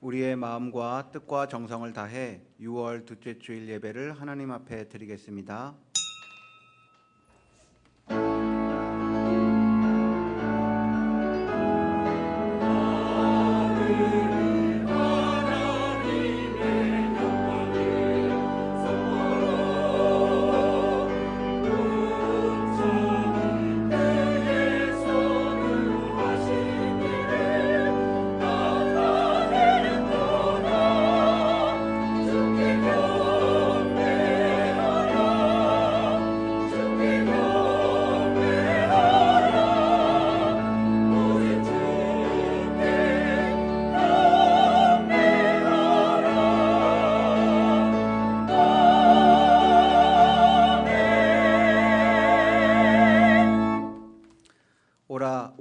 우리의 마음과 뜻과 정성을 다해 6월 둘째 주일 예배를 하나님 앞에 드리겠습니다.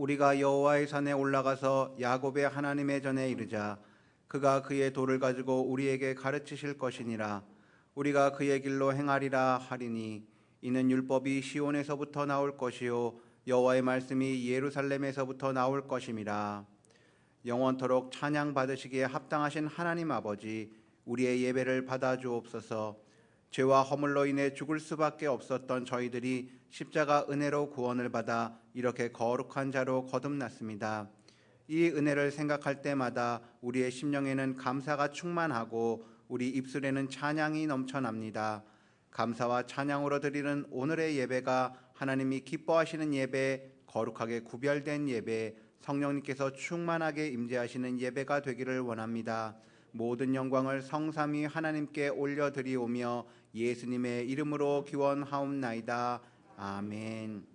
우리가 여호와의 산에 올라가서 야곱의 하나님의 전에 이르자. 그가 그의 도를 가지고 우리에게 가르치실 것이니라. 우리가 그의 길로 행하리라 하리니 이는 율법이 시온에서부터 나올 것이요 여호와의 말씀이 예루살렘에서부터 나올 것임이라. 영원토록 찬양 받으시기에 합당하신 하나님 아버지, 우리의 예배를 받아 주옵소서. 죄와 허물로 인해 죽을 수밖에 없었던 저희들이 십자가 은혜로 구원을 받아 이렇게 거룩한 자로 거듭났습니다. 이 은혜를 생각할 때마다 우리의 심령에는 감사가 충만하고 우리 입술에는 찬양이 넘쳐납니다. 감사와 찬양으로 드리는 오늘의 예배가 하나님이 기뻐하시는 예배, 거룩하게 구별된 예배, 성령님께서 충만하게 임재하시는 예배가 되기를 원합니다. 모든 영광을 성삼위 하나님께 올려드리오며 예수님의 이름으로 기원하옵나이다. 아멘.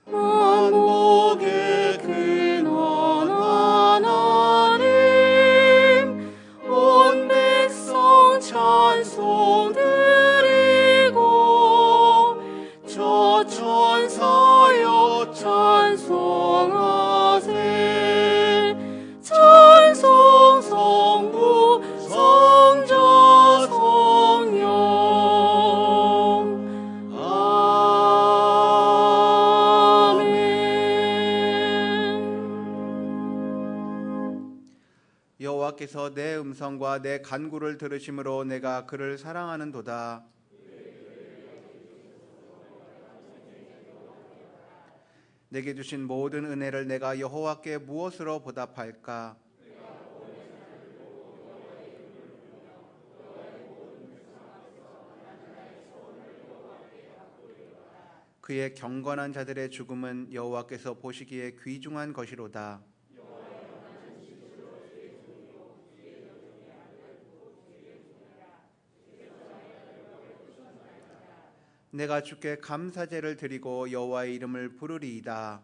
만복의 근원 하나님, 온 백성 찬송 드리고 저 천사여 찬송하세. 찬송 성부 성자 성령. 여호와께서 내 음성과 내 간구를 들으심으로 내가 그를 사랑하는도다. 내게 주신 모든 은혜를 내가 여호와께 무엇으로 보답할까? 그의 경건한 자들의 죽음은 여호와께서 보시기에 귀중한 것이로다. 내가 주께 감사제를 드리고 여호와의 이름을 부르리이다.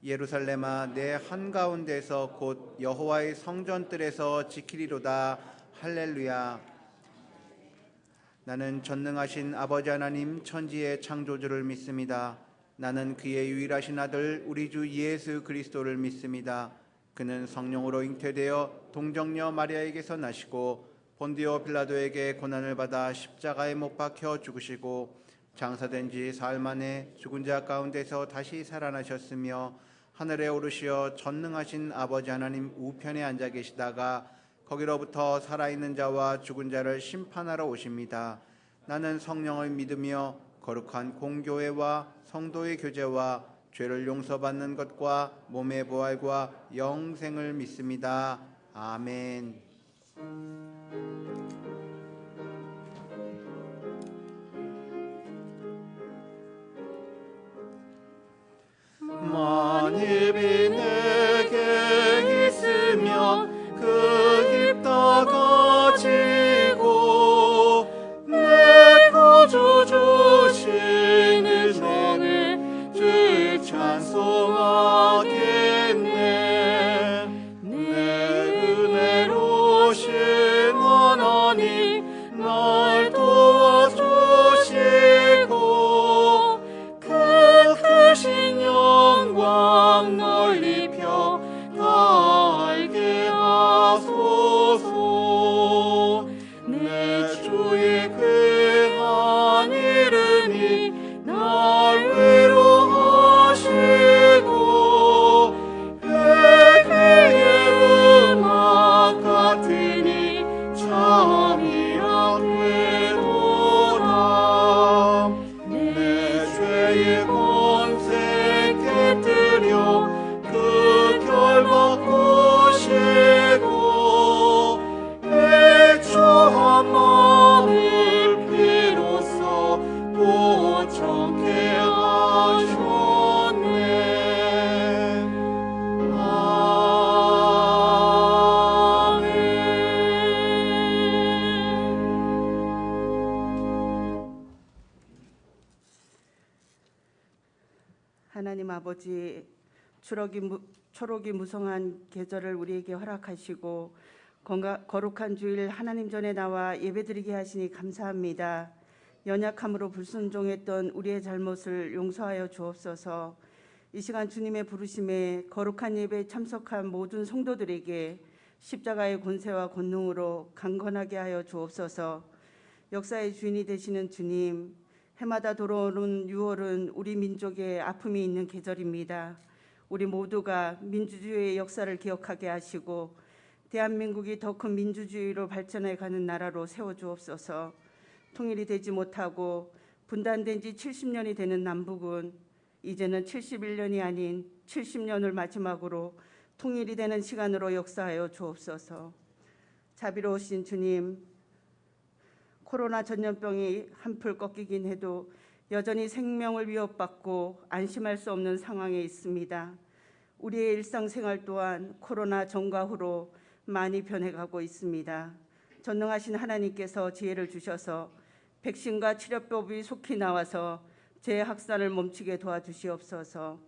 예루살렘아, 내 한가운데서 곧 여호와의 성전들에서 지키리로다. 할렐루야. 나는 전능하신 아버지 하나님 천지의 창조주를 믿습니다. 나는 그의 유일하신 아들 우리 주 예수 그리스도를 믿습니다. 그는 성령으로 잉태되어 동정녀 마리아에게서 나시고 본디오 빌라도에게 고난을 받아 십자가에 못 박혀 죽으시고 장사된 지 사흘 만에 죽은 자 가운데서 다시 살아나셨으며 하늘에 오르시어 전능하신 아버지 하나님 우편에 앉아 계시다가 거기로부터 살아있는 자와 죽은 자를 심판하러 오십니다. 나는 성령을 믿으며 거룩한 공교회와 성도의 교제와 죄를 용서받는 것과 몸의 부활과 영생을 믿습니다. 아멘. 만입이 내게 있으면 그 입 다 가지고 내 구주 주시는 성을 주 찬송하겠네. 내 은혜로우신 하나님 날 도와주시고 그 크신 영광 널리 펴 다 하나님 아버지, 초록이 무성한 계절을 우리에게 허락하시고 거룩한 주일 하나님 전에 나와 예배드리게 하시니 감사합니다. 연약함으로 불순종했던 우리의 잘못을 용서하여 주옵소서. 이 시간 주님의 부르심에 거룩한 예배에 참석한 모든 성도들에게 십자가의 권세와 권능으로 강건하게 하여 주옵소서. 역사의 주인이 되시는 주님, 해마다 돌아오는 6월은 우리 민족의 아픔이 있는 계절입니다. 우리 모두가 민주주의의 역사를 기억하게 하시고 대한민국이 더 큰 민주주의로 발전해 가는 나라로 세워주옵소서. 통일이 되지 못하고 분단된 지 70년이 되는 남북은 이제는 71년이 아닌 70년을 마지막으로 통일이 되는 시간으로 역사하여 주옵소서. 자비로우신 주님, 코로나 전염병이 한풀 꺾이긴 해도 여전히 생명을 위협받고 안심할 수 없는 상황에 있습니다. 우리의 일상생활 또한 코로나 전과 후로 많이 변해가고 있습니다. 전능하신 하나님께서 지혜를 주셔서 백신과 치료법이 속히 나와서 재확산을 멈추게 도와주시옵소서.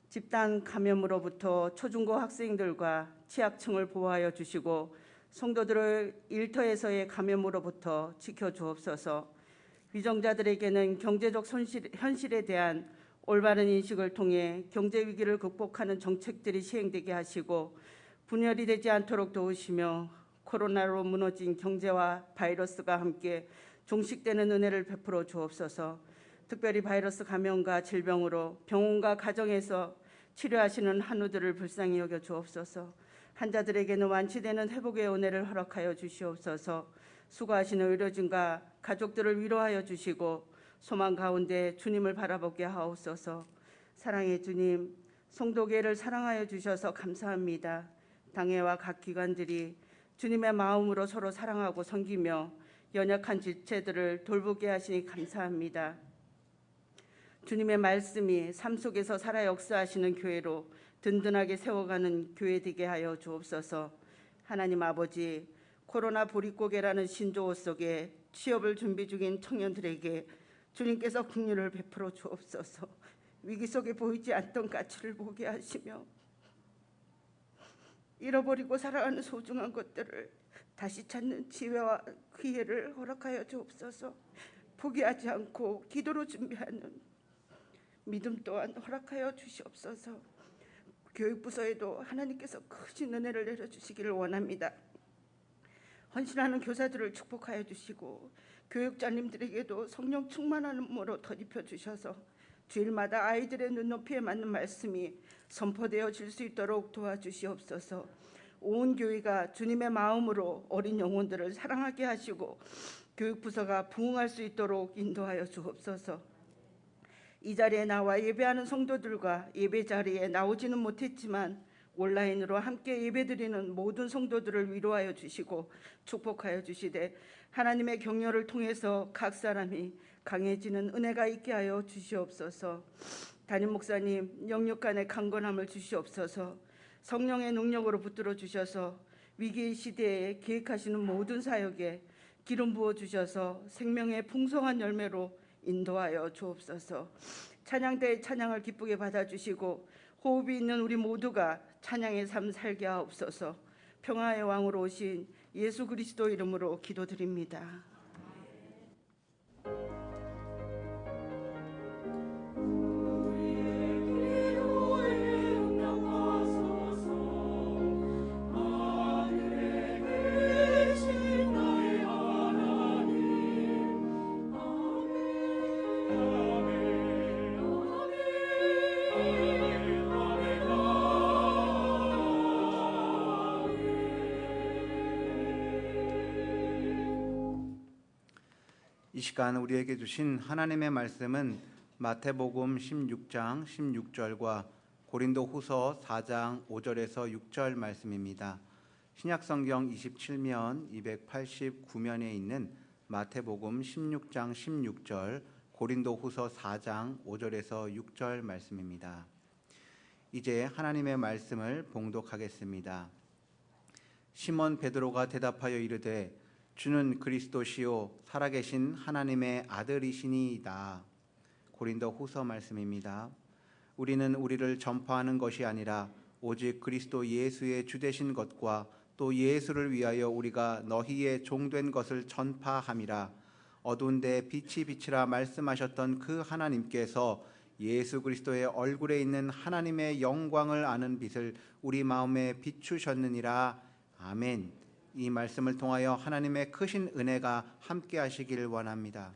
집단 감염으로부터 초중고 학생들과 취약층을 보호하여 주시고 성도들을 일터에서의 감염으로부터 지켜주옵소서. 위정자들에게는 경제적 현실에 대한 올바른 인식을 통해 경제 위기를 극복하는 정책들이 시행되게 하시고 분열이 되지 않도록 도우시며 코로나로 무너진 경제와 바이러스가 함께 종식되는 은혜를 베풀어 주옵소서. 특별히 바이러스 감염과 질병으로 병원과 가정에서 치료하시는 한우들을 불쌍히 여겨 주옵소서. 환자들에게는 완치되는 회복의 은혜를 허락하여 주시옵소서. 수고하시는 의료진과 가족들을 위로하여 주시고 소망 가운데 주님을 바라보게 하옵소서. 사랑의 주님, 성도계를 사랑하여 주셔서 감사합니다. 당회와 각 기관들이 주님의 마음으로 서로 사랑하고 섬기며 연약한 지체들을 돌보게 하시니 감사합니다. 주님의 말씀이 삶 속에서 살아 역사하시는 교회로 든든하게 세워가는 교회 되게 하여 주옵소서. 하나님 아버지, 코로나 보릿고개라는 신조어 속에 취업을 준비 중인 청년들에게 주님께서 긍휼을 베풀어 주옵소서. 위기 속에 보이지 않던 가치를 보게 하시며 잃어버리고 살아가는 소중한 것들을 다시 찾는 지혜와 기회를 허락하여 주옵소서. 포기하지 않고 기도로 준비하는 믿음 또한 허락하여 주시옵소서. 교육부서에도 하나님께서 크신 은혜를 내려주시기를 원합니다. 헌신하는 교사들을 축복하여 주시고 교육자님들에게도 성령 충만한 몸으로 덧입혀 주셔서 주일마다 아이들의 눈높이에 맞는 말씀이 선포되어질 수 있도록 도와주시옵소서. 온 교회가 주님의 마음으로 어린 영혼들을 사랑하게 하시고 교육부서가 부흥할 수 있도록 인도하여 주옵소서. 이 자리에 나와 예배하는 성도들과 예배 자리에 나오지는 못했지만 온라인으로 함께 예배드리는 모든 성도들을 위로하여 주시고 축복하여 주시되 하나님의 격려를 통해서 각 사람이 강해지는 은혜가 있게 하여 주시옵소서. 담임 목사님 영육 간의 강건함을 주시옵소서. 성령의 능력으로 붙들어 주셔서 위기의 시대에 계획하시는 모든 사역에 기름 부어 주셔서 생명의 풍성한 열매로 인도하여 주옵소서. 찬양대의 찬양을 기쁘게 받아주시고 호흡이 있는 우리 모두가 찬양의 삶 살게 하옵소서. 평화의 왕으로 오신 예수 그리스도 이름으로 기도드립니다. 이 시간 우리에게 주신 하나님의 말씀은 마태복음 16장 16절과 고린도후서 4장 5절에서 6절 말씀입니다. 신약성경 27면 289면에 있는 마태복음 16장 16절, 고린도후서 4장 5절에서 6절 말씀입니다. 이제 하나님의 말씀을 봉독하겠습니다. 시몬 베드로가 대답하여 이르되 주는 그리스도시요 살아계신 하나님의 아들이시니이다. 고린도후서 말씀입니다. 우리는 우리를 전파하는 것이 아니라 오직 그리스도 예수의 주되신 것과 또 예수를 위하여 우리가 너희의 종된 것을 전파함이라. 어두운 데 빛이 비치라 말씀하셨던 그 하나님께서 예수 그리스도의 얼굴에 있는 하나님의 영광을 아는 빛을 우리 마음에 비추셨느니라. 아멘. 이 말씀을 통하여 하나님의 크신 은혜가 함께 하시길 원합니다.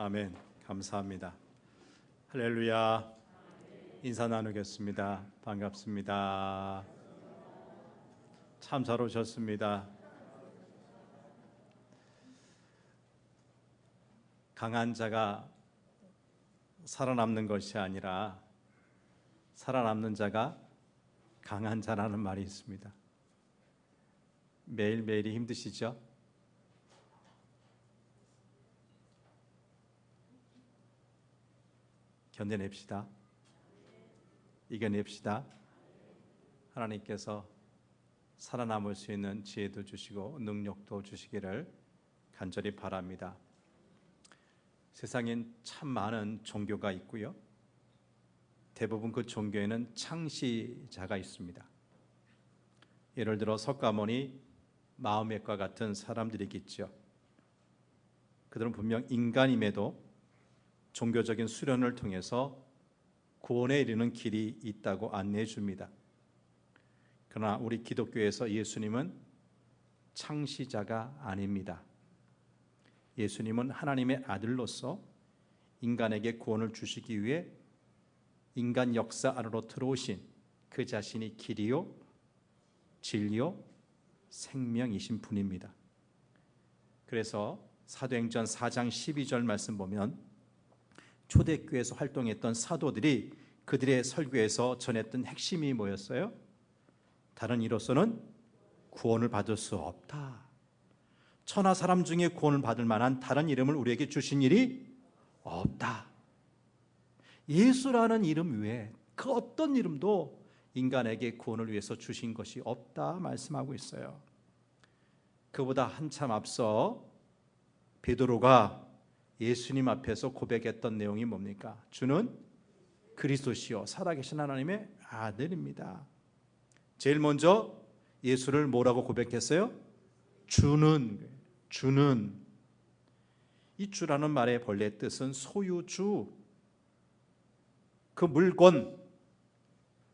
아멘. 감사합니다. 할렐루야. 인사 나누겠습니다. 반갑습니다. 참 잘 오셨습니다. 강한 자가 살아남는 것이 아니라 살아남는 자가 강한 자라는 말이 있습니다. 매일매일이 힘드시죠? 견뎌냅시다. 이겨냅시다. 하나님께서 살아남을 수 있는 지혜도 주시고 능력도 주시기를 간절히 바랍니다. 세상엔 참 많은 종교가 있고요. 대부분 그 종교에는 창시자가 있습니다. 예를 들어 석가모니, 마호멧과 같은 사람들이겠죠. 그들은 분명 인간임에도 종교적인 수련을 통해서 구원에 이르는 길이 있다고 안내해 줍니다. 그러나 우리 기독교에서 예수님은 창시자가 아닙니다. 예수님은 하나님의 아들로서 인간에게 구원을 주시기 위해 인간 역사 안으로 들어오신 그 자신이 길이요 진리요 생명이신 분입니다. 그래서 사도행전 4장 12절 말씀 보면 초대교회에서 활동했던 사도들이 그들의 설교에서 전했던 핵심이 뭐였어요? 다른 이로서는 구원을 받을 수 없다. 천하 사람 중에 구원을 받을 만한 다른 이름을 우리에게 주신 일이 없다. 예수라는 이름 외에 그 어떤 이름도 인간에게 구원을 위해서 주신 것이 없다 말씀하고 있어요. 그보다 한참 앞서 베드로가 예수님 앞에서 고백했던 내용이 뭡니까? 주는 그리스도시요 살아계신 하나님의 아들입니다. 제일 먼저 예수를 뭐라고 고백했어요? 주는. 이 주라는 말의 본래 뜻은 소유주, 그 물건,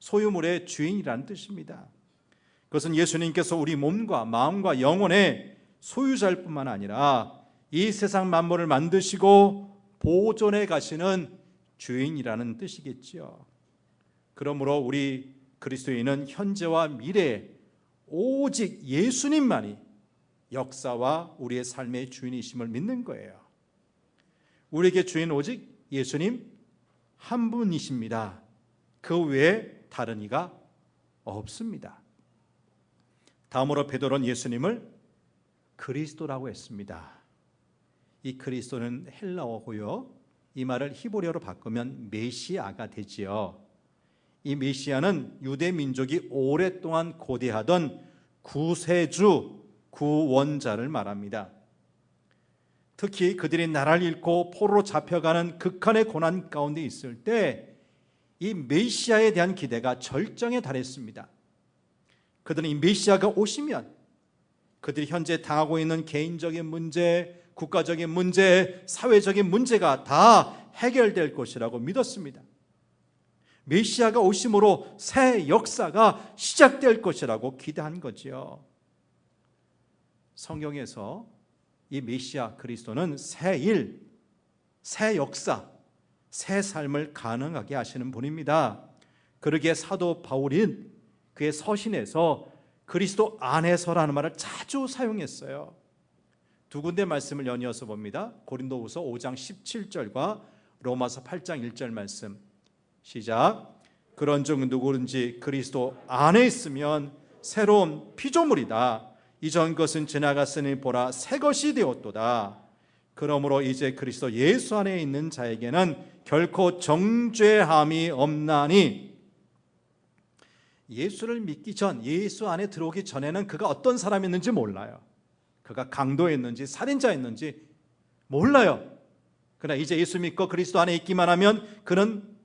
소유물의 주인이라는 뜻입니다. 그것은 예수님께서 우리 몸과 마음과 영혼의 소유자일 뿐만 아니라 이 세상 만물을 만드시고 보존해 가시는 주인이라는 뜻이겠지요. 그러므로 우리 그리스도인은 현재와 미래에 오직 예수님만이 역사와 우리의 삶의 주인이심을 믿는 거예요. 우리에게 주인 오직 예수님 한 분이십니다. 그 외에 다른 이가 없습니다. 다음으로 베드로는 예수님을 그리스도라고 했습니다. 이 그리스도는 헬라어고요. 이 말을 히브리어로 바꾸면 메시아가 되지요. 이 메시아는 유대 민족이 오랫동안 고대하던 구세주, 구원자를 말합니다. 특히 그들이 나라를 잃고 포로로 잡혀가는 극한의 고난 가운데 있을 때 이 메시아에 대한 기대가 절정에 달했습니다. 그들은 이 메시아가 오시면 그들이 현재 당하고 있는 개인적인 문제, 국가적인 문제, 사회적인 문제가 다 해결될 것이라고 믿었습니다. 메시아가 오심으로 새 역사가 시작될 것이라고 기대한 거지요. 성경에서 이 메시아 그리스도는 새 일, 새 역사, 새 삶을 가능하게 하시는 분입니다. 그러기에 사도 바울인 그의 서신에서 그리스도 안에서라는 말을 자주 사용했어요. 두 군데 말씀을 연이어서 봅니다. 고린도후서 5장 17절과 로마서 8장 1절 말씀. 시작. 그런즉 누구든지 그리스도 안에 있으면 새로운 피조물이다. 이전 것은 지나갔으니 보라 새 것이 되었도다. 그러므로 이제 그리스도 예수 안에 있는 자에게는 결코 정죄함이 없나니. 예수를 믿기 전, 예수 안에 들어오기 전에는 그가 어떤 사람이었는지 몰라요. 그가 강도였는지 살인자였는지 몰라요. 그러나 이제 예수 믿고 그리스도 안에 있기만 하면 그는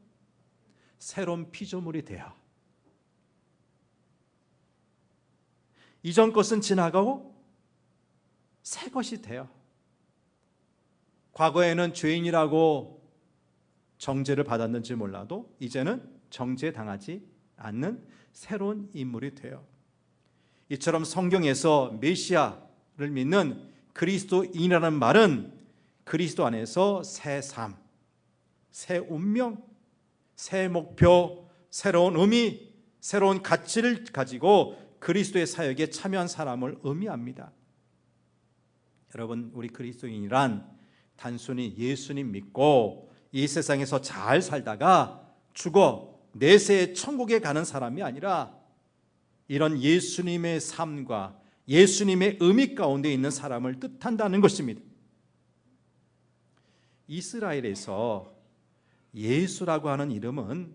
새로운 피조물이 돼요. 이전 것은 지나가고 새 것이 돼요. 과거에는 죄인이라고 정죄를 받았는지 몰라도 이제는 정죄당하지 않는 새로운 인물이 돼요. 이처럼 성경에서 메시아를 믿는 그리스도인이라는 말은 그리스도 안에서 새 삶, 새 운명, 새 목표, 새로운 의미, 새로운 가치를 가지고 그리스도의 사역에 참여한 사람을 의미합니다. 여러분, 우리 그리스도인이란 단순히 예수님 믿고 이 세상에서 잘 살다가 죽어 내세 천국에 가는 사람이 아니라 이런 예수님의 삶과 예수님의 의미 가운데 있는 사람을 뜻한다는 것입니다. 이스라엘에서 예수라고 하는 이름은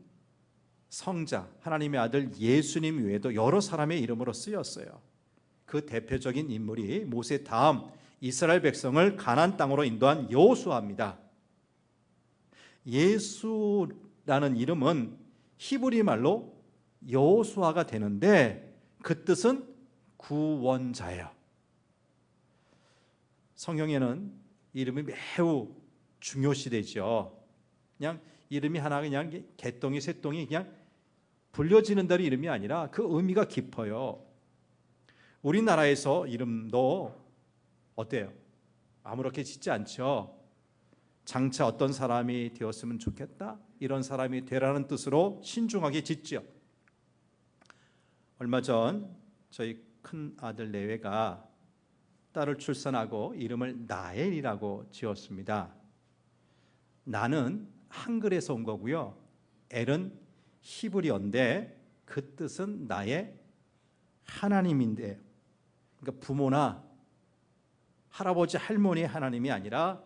성자, 하나님의 아들 예수님 외에도 여러 사람의 이름으로 쓰였어요. 그 대표적인 인물이 모세 다음 이스라엘 백성을 가나안 땅으로 인도한 여호수아입니다. 예수라는 이름은 히브리 말로 여호수아가 되는데 그 뜻은 구원자예요. 성경에는 이름이 매우 중요시되죠. 그냥 이름이 하나 그냥 개똥이 새똥이 그냥 불려지는 대로 이름이 아니라 그 의미가 깊어요. 우리나라에서 이름도 어때요? 아무렇게 짓지 않죠. 장차 어떤 사람이 되었으면 좋겠다, 이런 사람이 되라는 뜻으로 신중하게 짓죠. 얼마 전 저희 큰 아들 내외가 딸을 출산하고 이름을 나엘이라고 지었습니다. 나는 한글에서 온 거고요. 엘은 히브리어인데 그 뜻은 나의 하나님인데, 그러니까 부모나 할아버지 할머니의 하나님이 아니라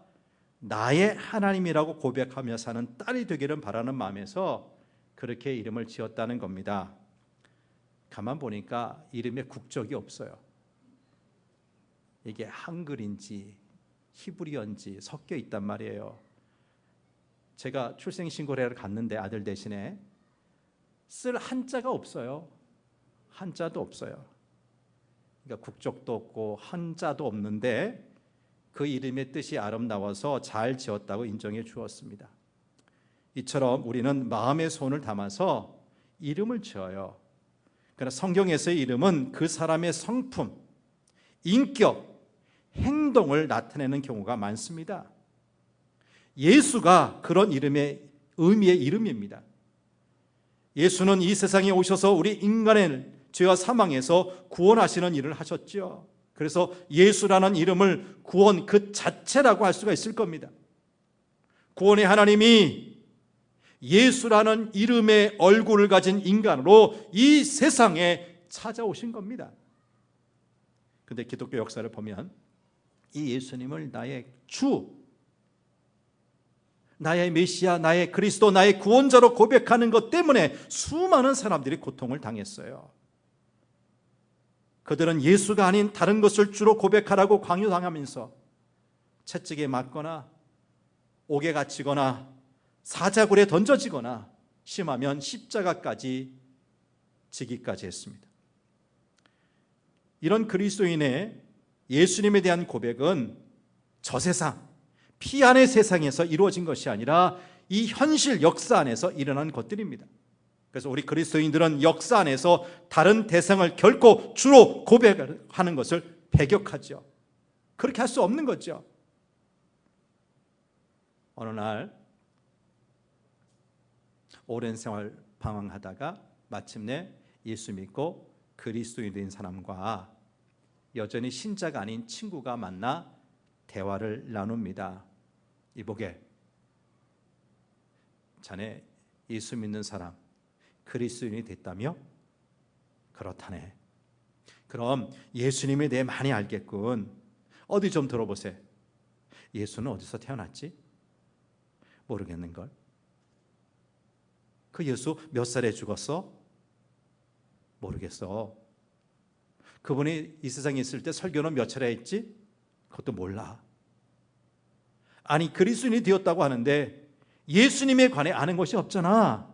나의 하나님이라고 고백하며 사는 딸이 되기를 바라는 마음에서 그렇게 이름을 지었다는 겁니다. 가만 보니까 이름에 국적이 없어요. 이게 한글인지 히브리어인지 섞여 있단 말이에요. 제가 출생신고를 갔는데 아들 대신에 쓸 한자가 없어요. 한자도 없어요. 그러니까 국적도 없고 한자도 없는데 그 이름의 뜻이 아름다워서 잘 지었다고 인정해 주었습니다. 이처럼 우리는 마음의 소원을 담아서 이름을 지어요. 그러나 성경에서의 이름은 그 사람의 성품, 인격, 행동을 나타내는 경우가 많습니다. 예수가 그런 이름의 의미의 이름입니다. 예수는 이 세상에 오셔서 우리 인간의 죄와 사망에서 구원하시는 일을 하셨죠. 그래서 예수라는 이름을 구원 그 자체라고 할 수가 있을 겁니다. 구원의 하나님이 예수라는 이름의 얼굴을 가진 인간으로 이 세상에 찾아오신 겁니다. 그런데 기독교 역사를 보면 이 예수님을 나의 주, 나의 메시아, 나의 그리스도, 나의 구원자로 고백하는 것 때문에 수많은 사람들이 고통을 당했어요. 그들은 예수가 아닌 다른 것을 주로 고백하라고 강요당하면서 채찍에 맞거나 옥에 갇히거나 사자굴에 던져지거나 심하면 십자가까지 지기까지 했습니다. 이런 그리스도인의 예수님에 대한 고백은 저 세상, 피 안의 세상에서 이루어진 것이 아니라 이 현실 역사 안에서 일어난 것들입니다. 그래서 우리 그리스도인들은 역사 안에서 다른 대상을 결코 주로 고백하는 것을 배격하죠. 그렇게 할 수 없는 거죠. 어느 날 오랜 생활 방황하다가 마침내 예수 믿고 그리스도인 된 사람과 여전히 신자가 아닌 친구가 만나 대화를 나눕니다. 이보게, 자네 예수 믿는 사람 그리스도인이 됐다며? 그렇다네. 그럼 예수님에 대해 많이 알겠군. 어디 좀 들어보세요. 예수는 어디서 태어났지? 모르겠는걸. 그 예수 몇 살에 죽었어? 모르겠어. 그분이 이 세상에 있을 때 설교는 몇 차례 했지? 그것도 몰라. 아니, 그리스도인이 되었다고 하는데 예수님에 관해 아는 것이 없잖아.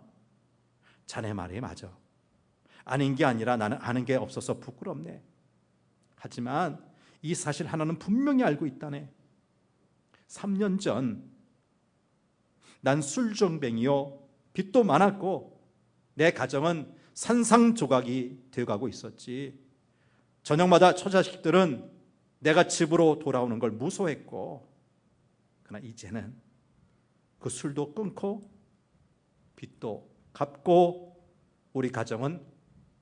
자네 말이 맞아. 아닌 게 아니라 나는 아는 게 없어서 부끄럽네. 하지만 이 사실 하나는 분명히 알고 있다네. 3년 전 난 술정뱅이요, 빚도 많았고 내 가정은 산상조각이 되어가고 있었지. 저녁마다 처자식들은 내가 집으로 돌아오는 걸 무서워했고, 그러나 이제는 그 술도 끊고 빚도 갚고 우리 가정은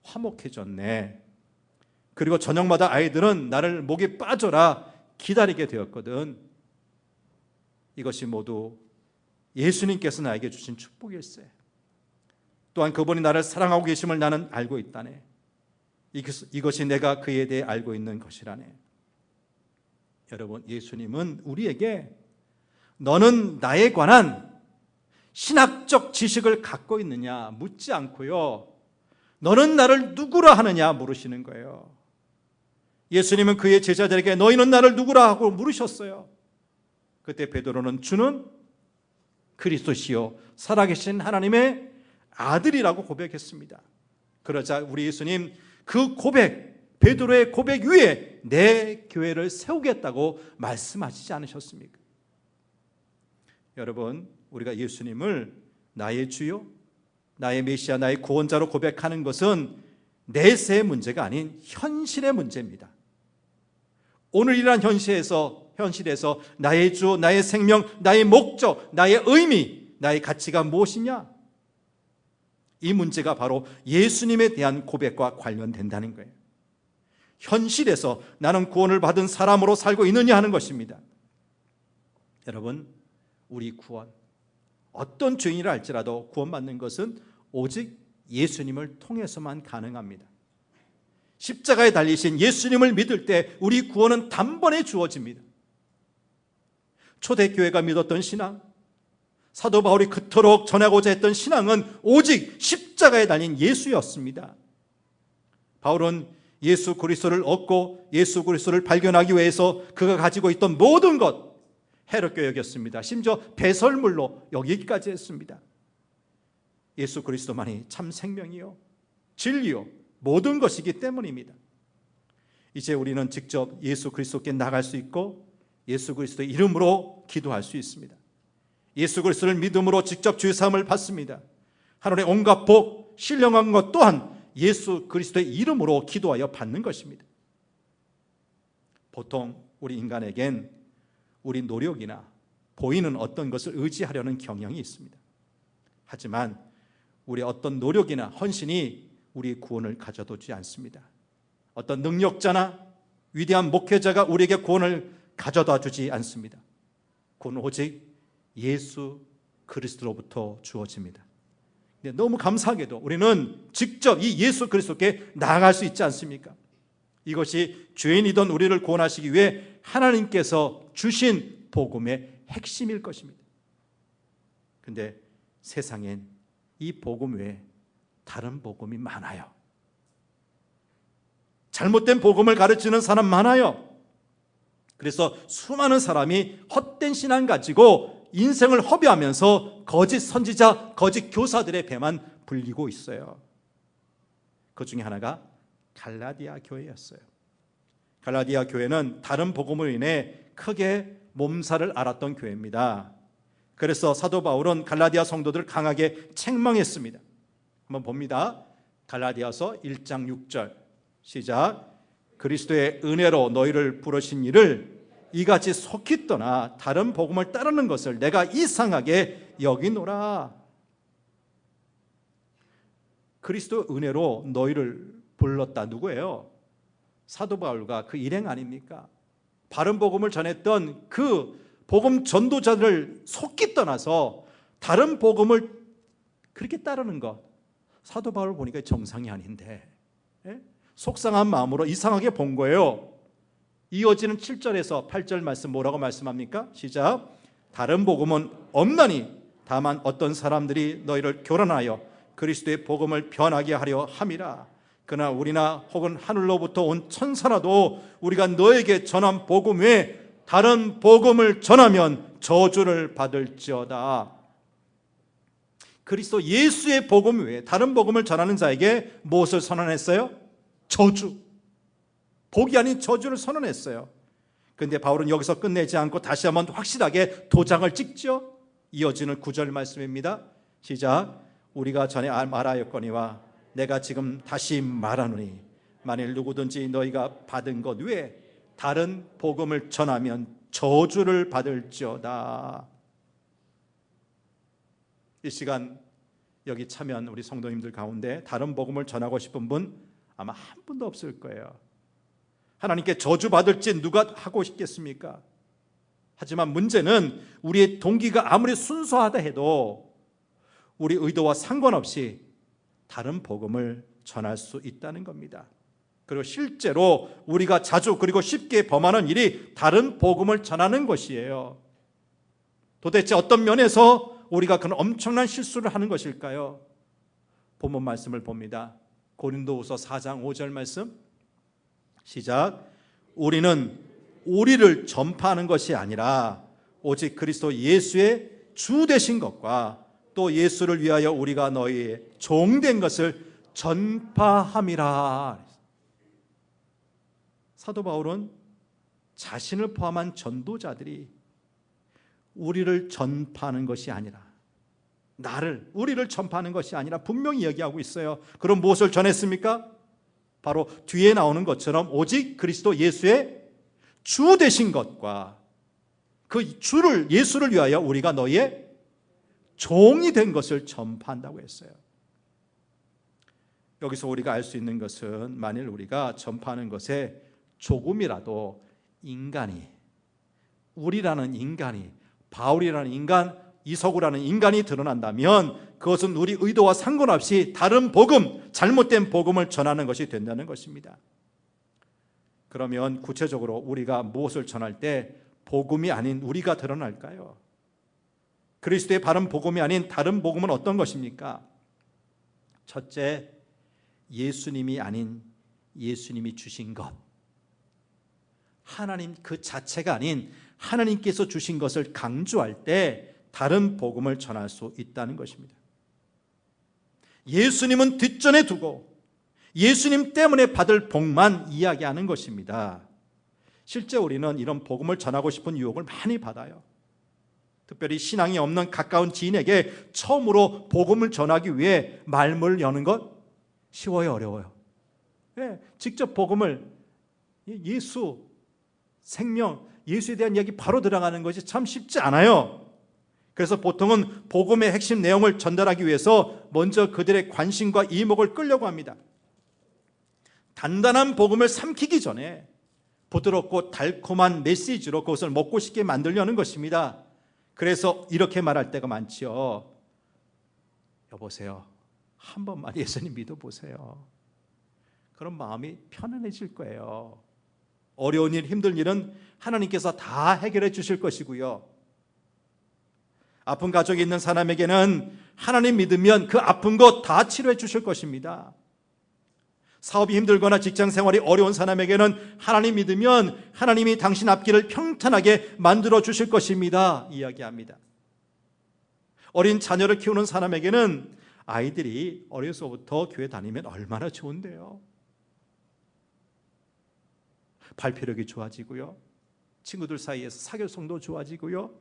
화목해졌네. 그리고 저녁마다 아이들은 나를 목에 빠져라 기다리게 되었거든. 이것이 모두 예수님께서 나에게 주신 축복일세. 또한 그분이 나를 사랑하고 계심을 나는 알고 있다네. 이것이 내가 그에 대해 알고 있는 것이라네. 여러분, 예수님은 우리에게 너는 나에 관한 신학적 지식을 갖고 있느냐 묻지 않고요, 너는 나를 누구라 하느냐 물으시는 거예요. 예수님은 그의 제자들에게 너희는 나를 누구라 하고 물으셨어요. 그때 베드로는 주는 그리스도시요 살아계신 하나님의 아들이라고 고백했습니다. 그러자 우리 예수님 그 고백, 베드로의 고백 위에 내 교회를 세우겠다고 말씀하시지 않으셨습니까? 여러분, 우리가 예수님을 나의 주요, 나의 메시아, 나의 구원자로 고백하는 것은 내세의 문제가 아닌 현실의 문제입니다. 오늘이란 현실에서 나의 주, 나의 생명, 나의 목적, 나의 의미, 나의 가치가 무엇이냐? 이 문제가 바로 예수님에 대한 고백과 관련된다는 거예요. 현실에서 나는 구원을 받은 사람으로 살고 있느냐 하는 것입니다. 여러분, 우리 구원, 어떤 죄인이라 할지라도 구원받는 것은 오직 예수님을 통해서만 가능합니다. 십자가에 달리신 예수님을 믿을 때 우리 구원은 단번에 주어집니다. 초대교회가 믿었던 신앙, 사도 바울이 그토록 전하고자 했던 신앙은 오직 십자가에 달린 예수였습니다. 바울은 예수 그리스도를 얻고 예수 그리스도를 발견하기 위해서 그가 가지고 있던 모든 것 해롭게 여겼습니다. 심지어 배설물로 여기기까지 했습니다. 예수 그리스도만이 참 생명이요 진리요 모든 것이기 때문입니다. 이제 우리는 직접 예수 그리스도께 나갈 수 있고 예수 그리스도의 이름으로 기도할 수 있습니다. 예수 그리스도를 믿음으로 직접 주의 사함을 받습니다. 하늘의 온갖 복, 신령한 것 또한 예수 그리스도의 이름으로 기도하여 받는 것입니다. 보통 우리 인간에겐 우리 노력이나 보이는 어떤 것을 의지하려는 경향이 있습니다. 하지만 우리 어떤 노력이나 헌신이 우리 구원을 가져다 주지 않습니다. 어떤 능력자나 위대한 목회자가 우리에게 구원을 가져다 주지 않습니다. 구원은 오직 예수 그리스도로부터 주어집니다. 근데 너무 감사하게도 우리는 직접 이 예수 그리스도께 나아갈 수 있지 않습니까? 이것이 죄인이던 우리를 구원하시기 위해 하나님께서 주신 복음의 핵심일 것입니다. 그런데 세상엔 이 복음 외에 다른 복음이 많아요. 잘못된 복음을 가르치는 사람 많아요. 그래서 수많은 사람이 헛된 신앙 가지고 인생을 허비하면서 거짓 선지자, 거짓 교사들의 배만 불리고 있어요. 그 중에 하나가 갈라디아 교회였어요. 갈라디아 교회는 다른 복음으로 인해 크게 몸살을 앓았던 교회입니다. 그래서 사도 바울은 갈라디아 성도들을 강하게 책망했습니다. 한번 봅니다. 갈라디아서 1장 6절 시작. 그리스도의 은혜로 너희를 부르신 이를 이같이 속히 떠나 다른 복음을 따르는 것을 내가 이상하게 여기노라. 그리스도의 은혜로 너희를 불렀다. 누구예요? 사도 바울과 그 일행 아닙니까? 바른 복음을 전했던 그 복음 전도자들을 속히 떠나서 다른 복음을 그렇게 따르는 것, 사도 바울 보니까 정상이 아닌데 속상한 마음으로 이상하게 본 거예요. 이어지는 7절에서 8절 말씀 뭐라고 말씀합니까? 시작. 다른 복음은 없나니 다만 어떤 사람들이 너희를 교란하여 그리스도의 복음을 변하게 하려 함이라. 그러나 우리나 혹은 하늘로부터 온 천사라도 우리가 너에게 전한 복음 외에 다른 복음을 전하면 저주를 받을지어다. 그리스도 예수의 복음 외에 다른 복음을 전하는 자에게 무엇을 선언했어요? 저주. 복이 아닌 저주를 선언했어요. 그런데 바울은 여기서 끝내지 않고 다시 한번 확실하게 도장을 찍죠. 이어지는 9절 말씀입니다. 시작. 우리가 전에 말하였거니와 내가 지금 다시 말하노니 만일 누구든지 너희가 받은 것 외에 다른 복음을 전하면 저주를 받을지어다. 이 시간 여기 참여한 우리 성도님들 가운데 다른 복음을 전하고 싶은 분 아마 한 분도 없을 거예요. 하나님께 저주받을지 누가 하고 싶겠습니까? 하지만 문제는 우리의 동기가 아무리 순수하다 해도 우리 의도와 상관없이 다른 복음을 전할 수 있다는 겁니다. 그리고 실제로 우리가 자주 그리고 쉽게 범하는 일이 다른 복음을 전하는 것이에요. 도대체 어떤 면에서 우리가 그런 엄청난 실수를 하는 것일까요? 본문 말씀을 봅니다. 고린도후서 4장 5절 말씀 시작. 우리는 우리를 전파하는 것이 아니라 오직 그리스도 예수의 주 되신 것과 또 예수를 위하여 우리가 너희의 종된 것을 전파함이라. 사도 바울은 자신을 포함한 전도자들이 우리를 전파하는 것이 아니라 우리를 전파하는 것이 아니라 분명히 얘기하고 있어요. 그럼 무엇을 전했습니까? 바로 뒤에 나오는 것처럼 오직 그리스도 예수의 주 되신 것과 그 주를 예수를 위하여 우리가 너희의 종이 된 것을 전파한다고 했어요. 여기서 우리가 알 수 있는 것은 만일 우리가 전파하는 것에 조금이라도 우리라는 인간이, 바울이라는 인간, 이석우라는 인간이 드러난다면 그것은 우리 의도와 상관없이 다른 복음, 잘못된 복음을 전하는 것이 된다는 것입니다. 그러면 구체적으로 우리가 무엇을 전할 때 복음이 아닌 우리가 드러날까요? 그리스도의 바른 복음이 아닌 다른 복음은 어떤 것입니까? 첫째, 예수님이 아닌 예수님이 주신 것, 하나님 그 자체가 아닌 하나님께서 주신 것을 강조할 때 다른 복음을 전할 수 있다는 것입니다. 예수님은 뒷전에 두고 예수님 때문에 받을 복만 이야기하는 것입니다. 실제 우리는 이런 복음을 전하고 싶은 유혹을 많이 받아요. 특별히 신앙이 없는 가까운 지인에게 처음으로 복음을 전하기 위해 말문을 여는 것 쉬워요, 어려워요? 직접 복음을, 예수, 생명, 예수에 대한 이야기 바로 들어가는 것이 참 쉽지 않아요. 그래서 보통은 복음의 핵심 내용을 전달하기 위해서 먼저 그들의 관심과 이목을 끌려고 합니다. 단단한 복음을 삼키기 전에 부드럽고 달콤한 메시지로 그것을 먹고 싶게 만들려는 것입니다. 그래서 이렇게 말할 때가 많지요. 여보세요, 한 번만 예수님 믿어보세요. 그럼 마음이 편안해질 거예요. 어려운 일, 힘든 일은 하나님께서 다 해결해 주실 것이고요. 아픈 가족이 있는 사람에게는 하나님 믿으면 그 아픈 것 다 치료해 주실 것입니다. 사업이 힘들거나 직장 생활이 어려운 사람에게는 하나님 믿으면 하나님이 당신 앞길을 평탄하게 만들어 주실 것입니다. 이야기합니다. 어린 자녀를 키우는 사람에게는 아이들이 어려서부터 교회 다니면 얼마나 좋은데요. 발표력이 좋아지고요. 친구들 사이에서 사교성도 좋아지고요.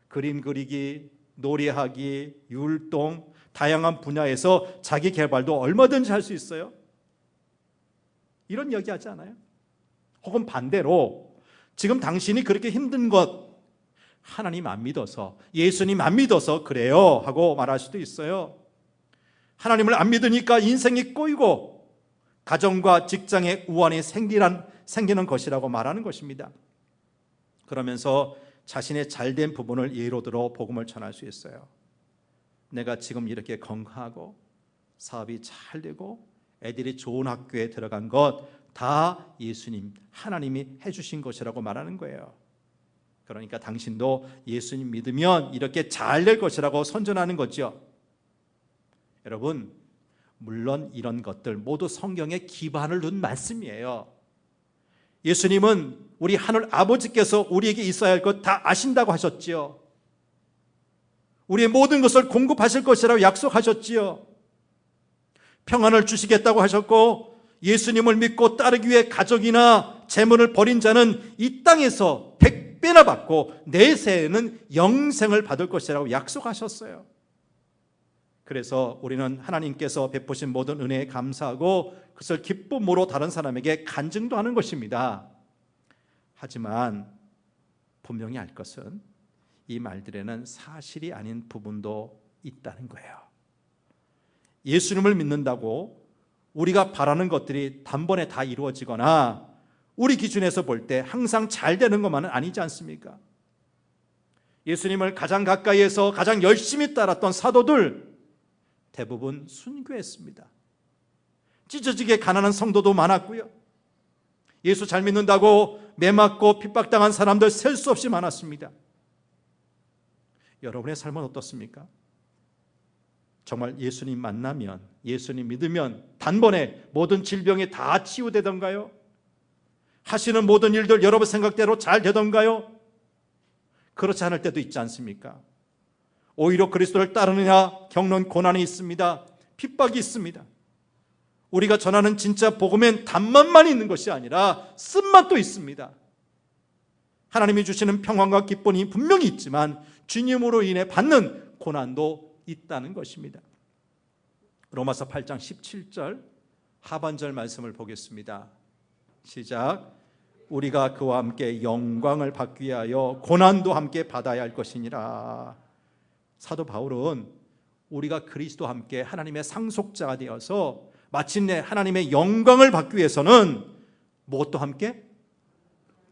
그림 그리기, 노래하기, 율동, 다양한 분야에서 자기 개발도 얼마든지 할 수 있어요. 이런 이야기 하지 않아요? 혹은 반대로 지금 당신이 그렇게 힘든 것 하나님 안 믿어서, 예수님 안 믿어서 그래요 하고 말할 수도 있어요. 하나님을 안 믿으니까 인생이 꼬이고 가정과 직장에 우환이 생기는 것이라고 말하는 것입니다. 그러면서 자신의 잘된 부분을 예로 들어 복음을 전할 수 있어요. 내가 지금 이렇게 건강하고 사업이 잘 되고 애들이 좋은 학교에 들어간 것 다 예수님, 하나님이 해주신 것이라고 말하는 거예요. 그러니까 당신도 예수님 믿으면 이렇게 잘 될 것이라고 선전하는 거죠. 여러분, 물론 이런 것들 모두 성경에 기반을 둔 말씀이에요. 예수님은 우리 하늘 아버지께서 우리에게 있어야 할 것 다 아신다고 하셨지요. 우리의 모든 것을 공급하실 것이라고 약속하셨지요. 평안을 주시겠다고 하셨고, 예수님을 믿고 따르기 위해 가족이나 재물을 버린 자는 이 땅에서 100배나 받고 내세에는 영생을 받을 것이라고 약속하셨어요. 그래서 우리는 하나님께서 베푸신 모든 은혜에 감사하고 그것을 기쁨으로 다른 사람에게 간증도 하는 것입니다. 하지만 분명히 알 것은 이 말들에는 사실이 아닌 부분도 있다는 거예요. 예수님을 믿는다고 우리가 바라는 것들이 단번에 다 이루어지거나 우리 기준에서 볼 때 항상 잘 되는 것만은 아니지 않습니까? 예수님을 가장 가까이에서 가장 열심히 따랐던 사도들 대부분 순교했습니다. 찢어지게 가난한 성도도 많았고요. 예수 잘 믿는다고 매맞고 핍박당한 사람들 셀 수 없이 많았습니다. 여러분의 삶은 어떻습니까? 정말 예수님 만나면, 예수님 믿으면 단번에 모든 질병이 다 치유되던가요? 하시는 모든 일들 여러분 생각대로 잘 되던가요? 그렇지 않을 때도 있지 않습니까? 오히려 그리스도를 따르느냐 겪는 고난이 있습니다. 핍박이 있습니다. 우리가 전하는 진짜 복음엔 단맛만 있는 것이 아니라 쓴맛도 있습니다. 하나님이 주시는 평안과 기쁨이 분명히 있지만 주님으로 인해 받는 고난도 있다는 것입니다. 로마서 8장 17절 하반절 말씀을 보겠습니다. 시작. 우리가 그와 함께 영광을 받기 위하여 고난도 함께 받아야 할 것이니라. 사도 바울은 우리가 그리스도와 함께 하나님의 상속자가 되어서 마침내 하나님의 영광을 받기 위해서는 무엇도 함께?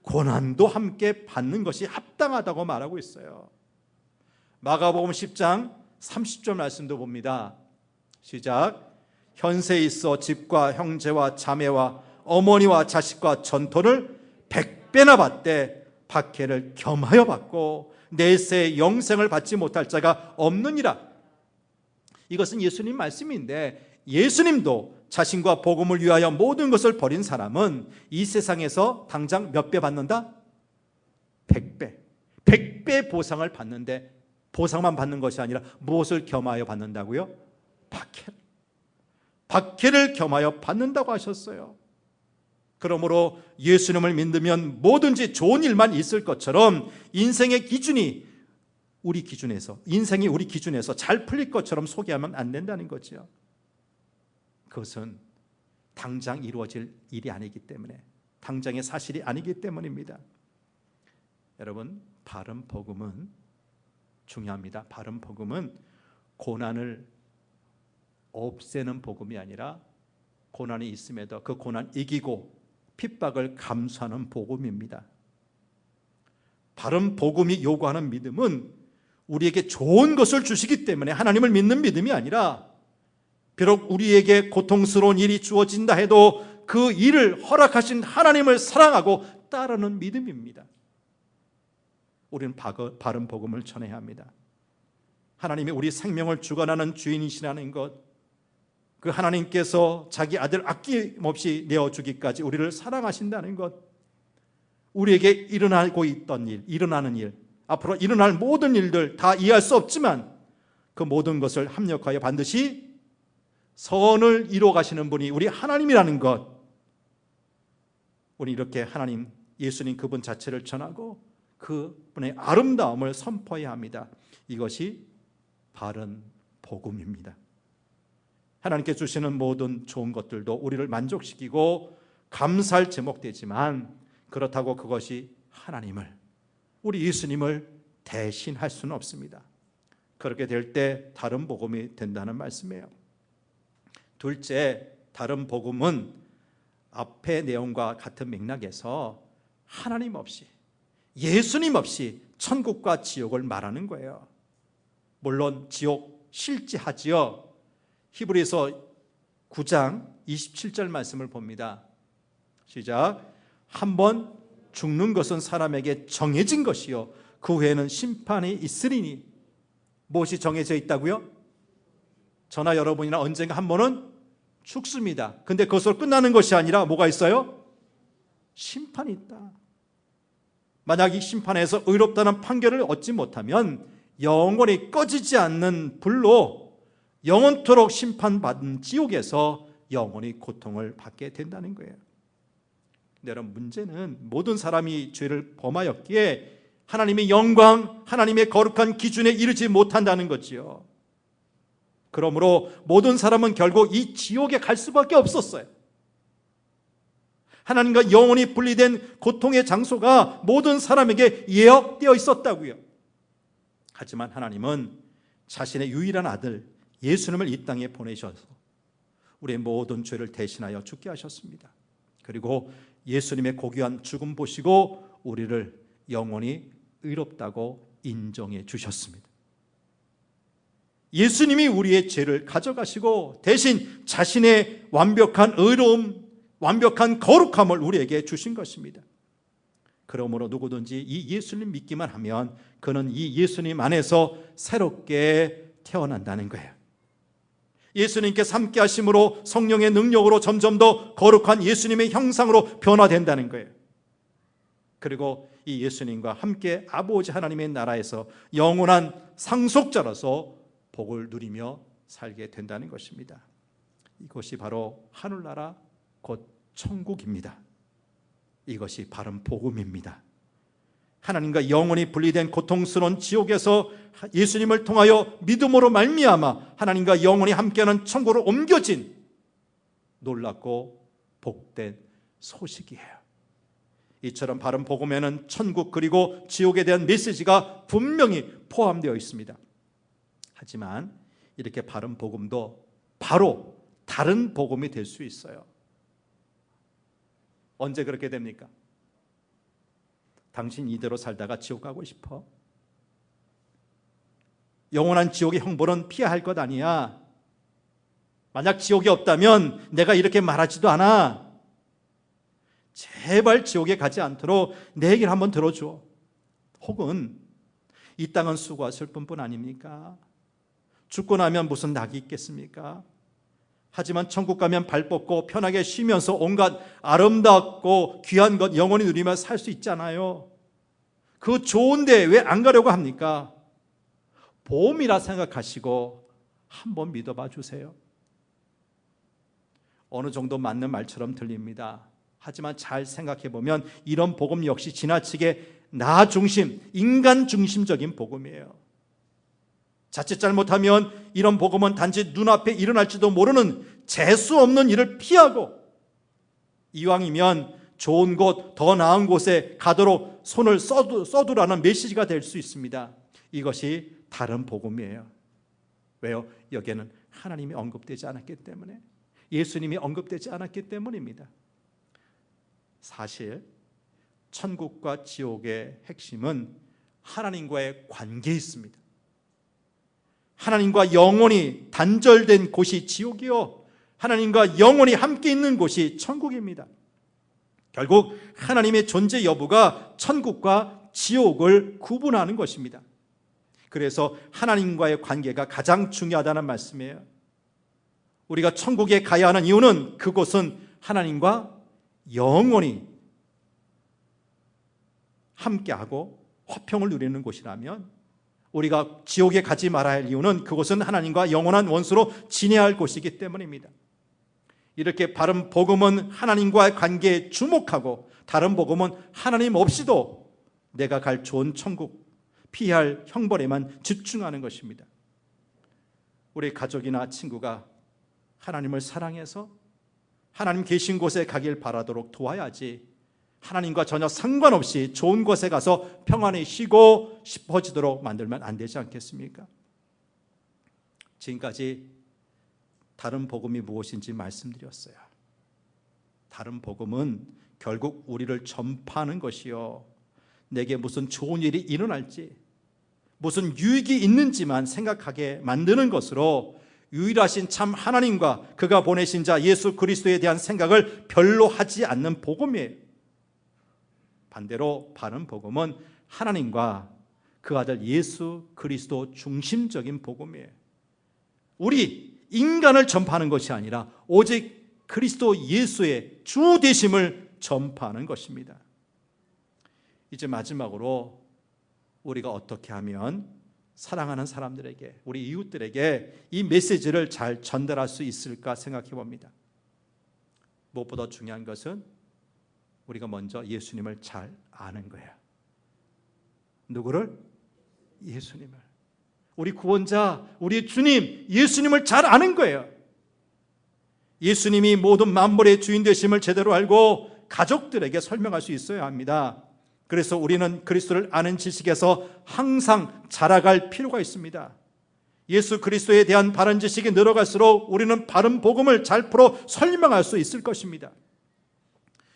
고난도 함께 받는 것이 합당하다고 말하고 있어요. 마가복음 10장 30절 말씀도 봅니다. 시작. 현세에 있어 집과 형제와 자매와 어머니와 자식과 전토를 100배나 받되 박해를 겸하여 받고 내세의 영생을 받지 못할 자가 없느니라. 이것은 예수님 말씀인데 예수님도 자신과 복음을 위하여 모든 것을 버린 사람은 이 세상에서 당장 몇 배 받는다? 100배. 100배 보상을 받는데 보상만 받는 것이 아니라 무엇을 겸하여 받는다고요? 박해를 겸하여 받는다고 하셨어요. 그러므로 예수님을 믿으면 뭐든지 좋은 일만 있을 것처럼 인생의 기준이 우리 기준에서, 인생이 우리 기준에서 잘 풀릴 것처럼 소개하면 안 된다는 거죠. 그것은 당장 이루어질 일이 아니기 때문에, 당장의 사실이 아니기 때문입니다. 여러분, 바른 복음은 중요합니다. 바른 복음은 고난을 없애는 복음이 아니라 고난이 있음에도 그 고난 이기고 핍박을 감수하는 복음입니다. 바른 복음이 요구하는 믿음은 우리에게 좋은 것을 주시기 때문에 하나님을 믿는 믿음이 아니라 비록 우리에게 고통스러운 일이 주어진다 해도 그 일을 허락하신 하나님을 사랑하고 따르는 믿음입니다. 우리는 바른 복음을 전해야 합니다. 하나님이 우리 생명을 주관하는 주인이시라는 것, 그 하나님께서 자기 아들 아낌없이 내어주기까지 우리를 사랑하신다는 것, 우리에게 일어나고 있던 일, 일어나는 일, 앞으로 일어날 모든 일들 다 이해할 수 없지만 그 모든 것을 합력하여 반드시 선을 이루어 가시는 분이 우리 하나님이라는 것, 우리 이렇게 하나님, 예수님 그분 자체를 전하고 그분의 아름다움을 선포해야 합니다. 이것이 바른 복음입니다. 하나님께 주시는 모든 좋은 것들도 우리를 만족시키고 감사할 제목되지만 그렇다고 그것이 하나님을, 우리 예수님을 대신할 수는 없습니다. 그렇게 될 때 다른 복음이 된다는 말씀이에요. 둘째, 다른 복음은 앞의 내용과 같은 맥락에서 하나님 없이, 예수님 없이 천국과 지옥을 말하는 거예요. 물론 지옥 실지하지요. 히브리서 9장 27절 말씀을 봅니다. 시작. 한번 죽는 것은 사람에게 정해진 것이요 그 후에는 심판이 있으리니. 무엇이 정해져 있다고요? 저나 여러분이나 언젠가 한 번은 죽습니다. 근데 그것으로 끝나는 것이 아니라 뭐가 있어요? 심판이 있다. 만약 이 심판에서 의롭다는 판결을 얻지 못하면 영원히 꺼지지 않는 불로 영원토록 심판받은 지옥에서 영원히 고통을 받게 된다는 거예요. 근데 여러분, 문제는 모든 사람이 죄를 범하였기에 하나님의 영광, 하나님의 거룩한 기준에 이르지 못한다는 거지요. 그러므로 모든 사람은 결국 이 지옥에 갈 수밖에 없었어요. 하나님과 영원히 분리된 고통의 장소가 모든 사람에게 예약되어 있었다고요. 하지만 하나님은 자신의 유일한 아들 예수님을 이 땅에 보내셔서 우리의 모든 죄를 대신하여 죽게 하셨습니다. 그리고 예수님의 고귀한 죽음 보시고 우리를 영원히 의롭다고 인정해 주셨습니다. 예수님이 우리의 죄를 가져가시고 대신 자신의 완벽한 의로움, 완벽한 거룩함을 우리에게 주신 것입니다. 그러므로 누구든지 이 예수님 믿기만 하면 그는 이 예수님 안에서 새롭게 태어난다는 거예요. 예수님께서 함께 하심으로 성령의 능력으로 점점 더 거룩한 예수님의 형상으로 변화된다는 거예요. 그리고 이 예수님과 함께 아버지 하나님의 나라에서 영원한 상속자로서 복을 누리며 살게 된다는 것입니다. 이것이 바로 하늘나라 곧 천국입니다. 이것이 바른 복음입니다. 하나님과 영원히 분리된 고통스러운 지옥에서 예수님을 통하여 믿음으로 말미암아 하나님과 영원히 함께하는 천국으로 옮겨진 놀랍고 복된 소식이에요. 이처럼 바른 복음에는 천국 그리고 지옥에 대한 메시지가 분명히 포함되어 있습니다. 하지만 이렇게 바른 복음도 바로 다른 복음이 될 수 있어요. 언제 그렇게 됩니까? 당신 이대로 살다가 지옥 가고 싶어? 영원한 지옥의 형벌은 피해야 할 것 아니야. 만약 지옥이 없다면 내가 이렇게 말하지도 않아. 제발 지옥에 가지 않도록 내 얘기를 한번 들어줘. 혹은 이 땅은 수고와 슬픔뿐 아닙니까? 죽고 나면 무슨 낙이 있겠습니까? 하지만 천국 가면 발 뻗고 편하게 쉬면서 온갖 아름답고 귀한 것 영원히 누리며 살 수 있잖아요. 그 좋은데 왜 안 가려고 합니까? 보험이라 생각하시고 한번 믿어봐 주세요. 어느 정도 맞는 말처럼 들립니다. 하지만 잘 생각해 보면 이런 복음 역시 지나치게 나 중심, 인간 중심적인 복음이에요. 자칫 잘못하면 이런 복음은 단지 눈앞에 일어날지도 모르는 재수 없는 일을 피하고 이왕이면 좋은 곳, 더 나은 곳에 가도록 손을 써두라는 메시지가 될 수 있습니다. 이것이 다른 복음이에요. 왜요? 여기에는 하나님이 언급되지 않았기 때문에, 예수님이 언급되지 않았기 때문입니다. 사실 천국과 지옥의 핵심은 하나님과의 관계에 있습니다. 하나님과 영원히 단절된 곳이 지옥이요, 하나님과 영원히 함께 있는 곳이 천국입니다. 결국 하나님의 존재 여부가 천국과 지옥을 구분하는 것입니다. 그래서 하나님과의 관계가 가장 중요하다는 말씀이에요. 우리가 천국에 가야 하는 이유는 그곳은 하나님과 영원히 함께하고 화평을 누리는 곳이라면, 우리가 지옥에 가지 말아야 할 이유는 그곳은 하나님과 영원한 원수로 지내야 할 곳이기 때문입니다. 이렇게 바른 복음은 하나님과의 관계에 주목하고, 다른 복음은 하나님 없이도 내가 갈 좋은 천국, 피해야 할 형벌에만 집중하는 것입니다. 우리 가족이나 친구가 하나님을 사랑해서 하나님 계신 곳에 가길 바라도록 도와야지, 하나님과 전혀 상관없이 좋은 곳에 가서 평안히 쉬고 싶어지도록 만들면 안 되지 않겠습니까? 지금까지 다른 복음이 무엇인지 말씀드렸어요. 다른 복음은 결국 우리를 전파하는 것이요, 내게 무슨 좋은 일이 일어날지, 무슨 유익이 있는지만 생각하게 만드는 것으로 유일하신 참 하나님과 그가 보내신 자 예수 그리스도에 대한 생각을 별로 하지 않는 복음이에요. 반대로 바른 복음은 하나님과 그 아들 예수 그리스도 중심적인 복음이에요. 우리 인간을 전파하는 것이 아니라 오직 그리스도 예수의 주 되심을 전파하는 것입니다. 이제 마지막으로 우리가 어떻게 하면 사랑하는 사람들에게, 우리 이웃들에게 이 메시지를 잘 전달할 수 있을까 생각해 봅니다. 무엇보다 중요한 것은 우리가 먼저 예수님을 잘 아는 거예요. 누구를? 예수님을. 우리 구원자, 우리 주님 예수님을 잘 아는 거예요. 예수님이 모든 만물의 주인 되심을 제대로 알고 가족들에게 설명할 수 있어야 합니다. 그래서 우리는 그리스도를 아는 지식에서 항상 자라갈 필요가 있습니다. 예수 그리스도에 대한 바른 지식이 늘어갈수록 우리는 바른 복음을 잘 풀어 설명할 수 있을 것입니다.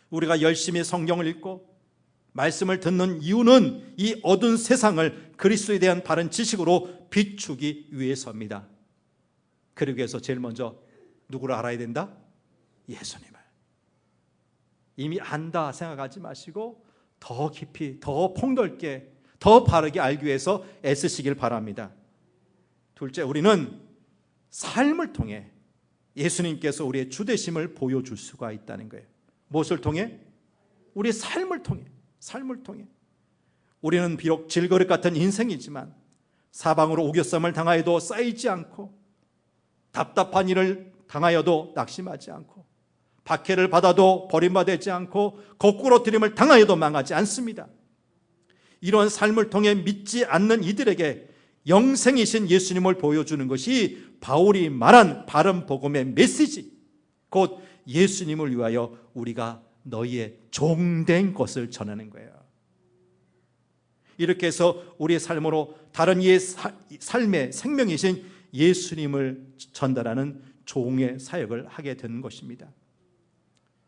우리가 열심히 성경을 읽고 말씀을 듣는 이유는 이 어두운 세상을 그리스도에 대한 바른 지식으로 비추기 위해서입니다. 그러기 위해서 제일 먼저 누구를 알아야 된다? 예수님을. 이미 안다 생각하지 마시고 더 깊이, 더 폭넓게, 더 바르게 알기 위해서 애쓰시길 바랍니다. 둘째, 우리는 삶을 통해 예수님께서 우리의 주되심을 보여줄 수가 있다는 거예요. 무엇을 통해? 우리의 삶을 통해. 삶을 통해. 우리는 비록 질그릇 같은 인생이지만 사방으로 우겨쌈을 당하여도 쌓이지 않고, 답답한 일을 당하여도 낙심하지 않고, 박해를 받아도 버림받지 않고, 거꾸로 들임을 당하여도 망하지 않습니다. 이런 삶을 통해 믿지 않는 이들에게 영생이신 예수님을 보여주는 것이 바울이 말한 바른 복음의 메시지, 곧 예수님을 위하여 우리가 너희의 종된 것을 전하는 거예요. 이렇게 해서 우리의 삶으로 다른 이의 삶의 생명이신 예수님을 전달하는 종의 사역을 하게 되는 것입니다.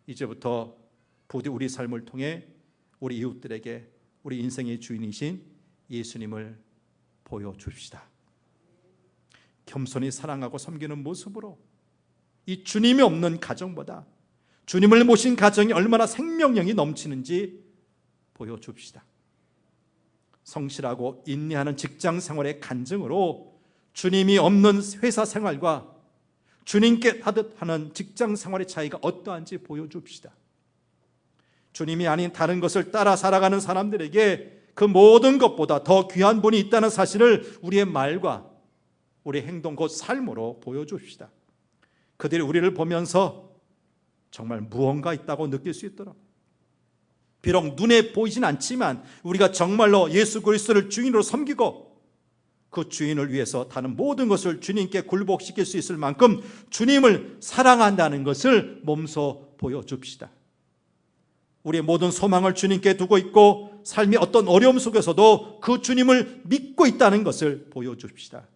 이제부터 부디 우리 삶을 통해 우리 이웃들에게 우리 인생의 주인이신 예수님을 보여줍시다. 겸손히 사랑하고 섬기는 모습으로 이 주님이 없는 가정보다 주님을 모신 가정이 얼마나 생명력이 넘치는지 보여줍시다. 성실하고 인내하는 직장 생활의 간증으로 주님이 없는 회사 생활과 주님께 하듯 하는 직장 생활의 차이가 어떠한지 보여줍시다. 주님이 아닌 다른 것을 따라 살아가는 사람들에게 그 모든 것보다 더 귀한 분이 있다는 사실을 우리의 말과 우리의 행동, 곧 삶으로 보여줍시다. 그들이 우리를 보면서 정말 무언가 있다고 느낄 수 있도록, 비록 눈에 보이진 않지만 우리가 정말로 예수 그리스도를 주인으로 섬기고 그 주인을 위해서 다른 모든 것을 주님께 굴복시킬 수 있을 만큼 주님을 사랑한다는 것을 몸소 보여줍시다. 우리의 모든 소망을 주님께 두고 있고 삶의 어떤 어려움 속에서도 그 주님을 믿고 있다는 것을 보여줍시다.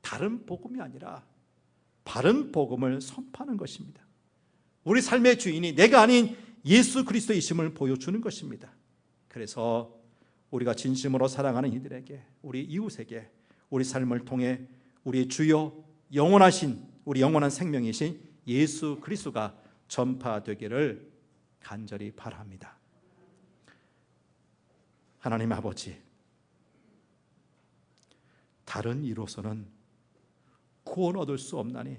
다른 복음이 아니라 바른 복음을 선포하는 것입니다. 우리 삶의 주인이 내가 아닌 예수 그리스도이심을 보여주는 것입니다. 그래서 우리가 진심으로 사랑하는 이들에게, 우리 이웃에게 우리 삶을 통해 우리의 주요 영원하신, 우리 영원한 생명이신 예수 그리스도가 전파되기를 간절히 바랍니다. 하나님 아버지, 다른 이로서는 구원 얻을 수 없나니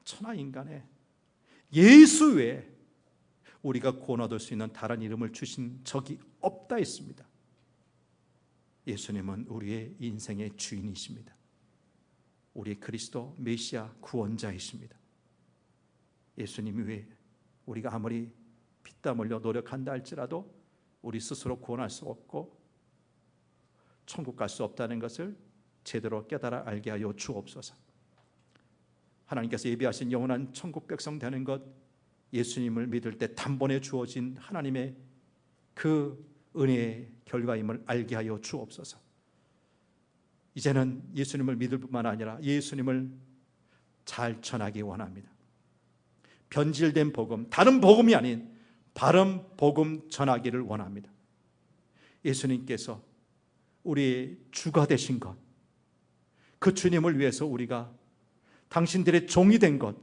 천하인간에 예수 외에 우리가 구원 얻을 수 있는 다른 이름을 주신 적이 없다 했습니다. 예수님은 우리의 인생의 주인이십니다. 우리 그리스도 메시아 구원자이십니다. 예수님 외에 우리가 아무리 피땀 흘려 노력한다 할지라도 우리 스스로 구원할 수 없고 천국 갈 수 없다는 것을 제대로 깨달아 알게 하여 주옵소서. 하나님께서 예비하신 영원한 천국 백성 되는 것, 예수님을 믿을 때 단번에 주어진 하나님의 그 은혜의 결과임을 알게 하여 주옵소서. 이제는 예수님을 믿을 뿐만 아니라 예수님을 잘 전하기 원합니다. 변질된 복음, 다른 복음이 아닌 바른 복음 전하기를 원합니다. 예수님께서 우리의 주가 되신 것, 그 주님을 위해서 우리가 당신들의 종이 된 것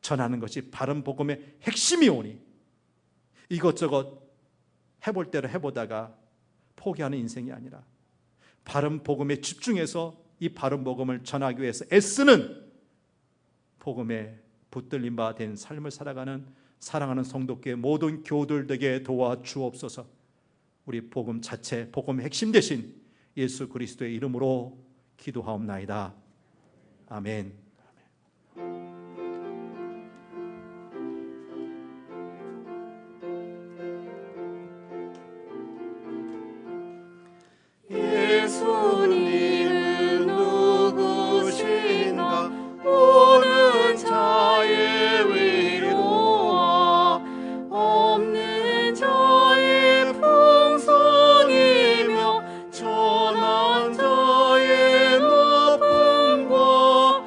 전하는 것이 바른 복음의 핵심이 오니 이것저것 해볼 대로 해보다가 포기하는 인생이 아니라 바른 복음에 집중해서 이 바른 복음을 전하기 위해서 애쓰는 복음에 붙들림 바 된 삶을 살아가는 사랑하는 성도께 모든 교우들 되게 도와주옵소서. 우리 복음 자체, 복음의 핵심 되신 예수 그리스도의 이름으로 기도하옵나이다. 아멘. 예수님은 누구신가? 오는 자의 위로와 없는 자의 풍성이며 천한 자의 높음과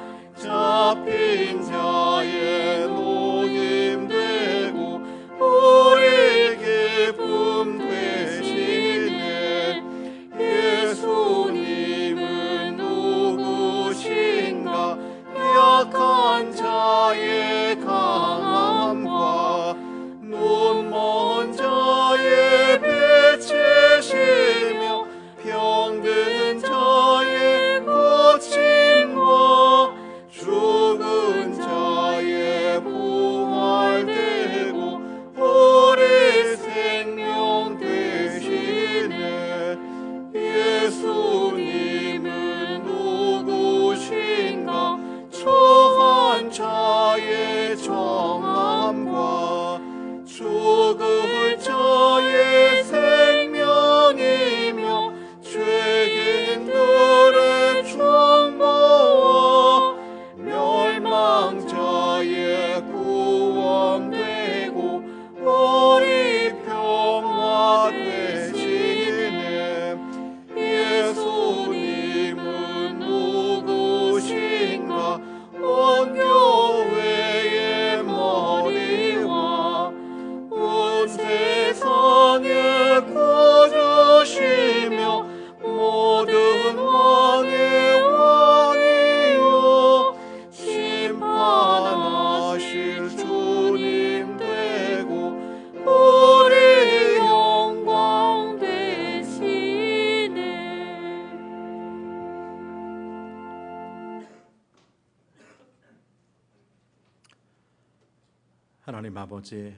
하나님 아버지,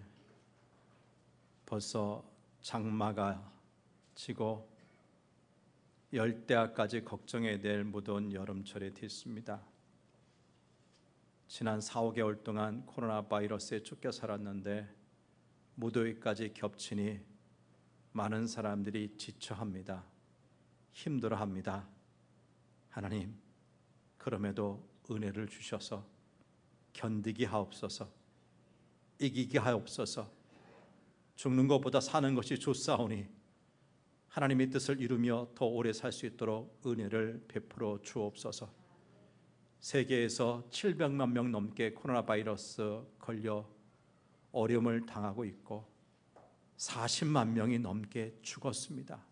벌써 장마가 지고 열대야까지 걱정해야 될 무더운 여름철이 됐습니다. 지난 4, 5개월 동안 코로나 바이러스에 쫓겨 살았는데 무더위까지 겹치니 많은 사람들이 지쳐합니다. 힘들어합니다. 하나님, 그럼에도 은혜를 주셔서 견디게 하옵소서, 이기게 하옵소서. 죽는 것보다 사는 것이 좋사오니 하나님의 뜻을 이루며 더 오래 살 수 있도록 은혜를 베풀어 주옵소서. 세계에서 700만 명 넘게 코로나 바이러스 걸려 어려움을 당하고 있고 40만 명이 넘게 죽었습니다.